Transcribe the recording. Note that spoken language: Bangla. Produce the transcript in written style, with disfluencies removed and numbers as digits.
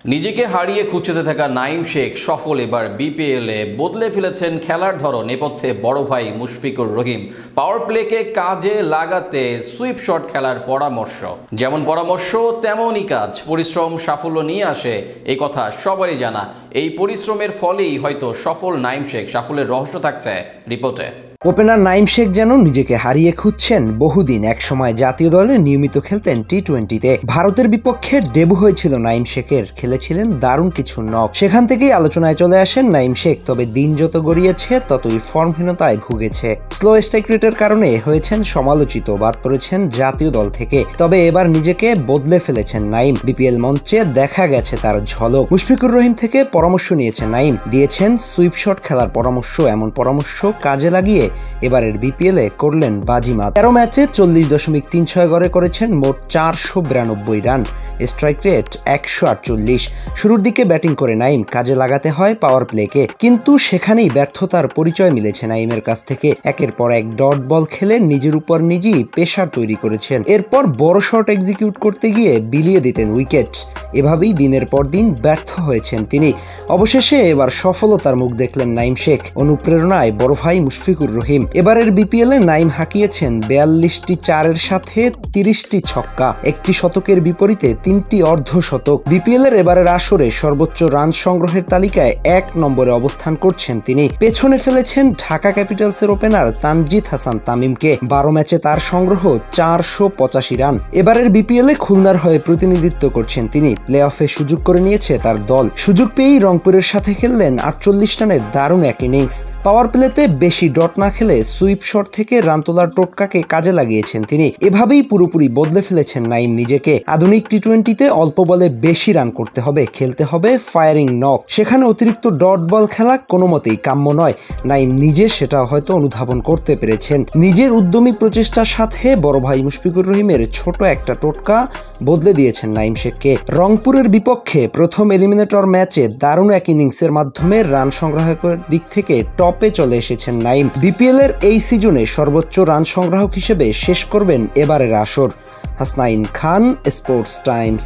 নিজেকে হারিয়ে খুঁজতে থাকা নাঈম শেখ সফল এবার বিপিএলে বদলে ফেলেছেন খেলার ধরন। নেপথ্যে বড় ভাই মুশফিকুর রহিম পাওয়ার প্লেকে কাজে লাগাতে সুইপ শট খেলার পরামর্শ। যেমন পরামর্শ তেমনই কাজ, পরিশ্রম সাফল্য নিয়ে আসে, এই কথা সবারই জানা। এই পরিশ্রমের ফলেই হয়তো সফল নাঈম শেখ। সাফল্যের রহস্য থাকছে রিপোর্টে। ওপেনার নাঈম শেখ যেন নিজেকে হারিয়ে খুঁজছেন বহুদিন। একসময় জাতীয় দলে নিয়মিত খেলতেন টি-20-তে। ভারতের বিপক্ষে ডেবু হয়েছিল নাঈম শেখের, খেলেছিলেন দারুণ কিছু নক। সেখান থেকেই আলোচনায় চলে আসেন নাঈম শেখ। তবে দিন যত গড়িয়েছে ততই ফর্মহীনতায় ভুগেছে। স্লো স্ট্রাইক রেটের কারণে হয়েছেন সমালোচিত, বাদ পড়েছেন জাতীয় দল থেকে। তবে এবার নিজেকে বদলে ফেলেছেন নাঈম। বিপিএল মঞ্চে দেখা গেছে তার ঝলক। মুশফিকুর রহিম থেকে পরামর্শ নিয়েছেন নাঈম, দিয়েছেন সুইপ শট খেলার পরামর্শ। এমন পরামর্শ কাজে লাগিয়ে এবারের বিপিএলে করলেন বাজিমাত। 13 ম্যাচে 40.36 গড়ে করেছেন মোট 492 রান, স্ট্রাইক রেট 148। শুরুর দিকে ব্যাটিং করে নাঈম কাজে লাগাতে হয় পাওয়ার প্লেকে, কিন্তু সেখানেই ব্যর্থতার পরিচয় মিলেছে নাঈমের কাছ থেকে। একের পর এক ডট বল খেলে নিজের উপর নিজেই প্রেসার তৈরি করেছেন। এরপর বড় শট এক্সিকিউট করতে গিয়ে বিলিয়ে দিতেন উইকেট। এভাবেই দিনের পর দিন ব্যর্থ হয়েছেন তিনি। অবশেষে এবার সফলতার মুখ দেখলেন নাঈম শেখ। অনুপ্রেরণায় বড় ভাই মুশফিকুর রহিম। এবারের বিপিএলে নাঈম হাঁকিয়েছেন 42টি চারের সাথে 30টি ছক্কা, একটি শতকের বিপরীতে 3টি অর্ধশতক। বিপিএলের এবারের আসরে সর্বোচ্চ রান সংগ্রহের তালিকায় 1 নম্বরে অবস্থান করছেন তিনি। পেছনে ফেলেছেন ঢাকা ক্যাপিটালসের ওপেনার তানজিদ হাসান তামিমকে। 12 ম্যাচে তার সংগ্রহ 485 রান। এবারের বিপিএলে খুলনার হয়ে প্রতিনিধিত্ব করছেন তিনি। প্লে অফে সুযোগ করে নিয়েছে তার দল। সুযোগ পেয়েই রংপুরের সাথে খেললেন 48 রানের দারুণ এক ইনিংস। পাওয়ার প্লেতে বেশি ডট না খেলে সুইপ শট থেকে রান তোলার টোটকাকে কাজে লাগিয়েছেন তিনি। এভাবেই পুরোপুরি বদলে ফেলেছেন নাঈম নিজেকে। আধুনিক টি-20তে অল্প বলে বেশি রান করতে হবে, খেলতে হবে ফায়ারিং নক। সেখানে অতিরিক্ত ডট বল খেলা কোনো মতেই কাম্য নয়। নাঈম নিজে সেটা হয়তো অনুধাবন করতে পেরেছেন। নিজের উদ্যমী প্রচেষ্টার সাথে বড় ভাই মুশফিকুর রহিমের ছোট একটা টোটকা বদলে দিয়েছেন নাঈম শেখকে। রংপুরের বিপক্ষে প্রথম এলিমিনেটর ম্যাচে দারুণ এক ইনিংসের মাধ্যমে রান সংগ্রাহকের দিক থেকে টপে চলে এসেছেন নাঈম। বিপিএলের এই সিজনে সর্বোচ্চ রান সংগ্রাহক হিসেবে শেষ করবেন এবারের আসর। হাসনাইন খান, স্পোর্টস টাইমস।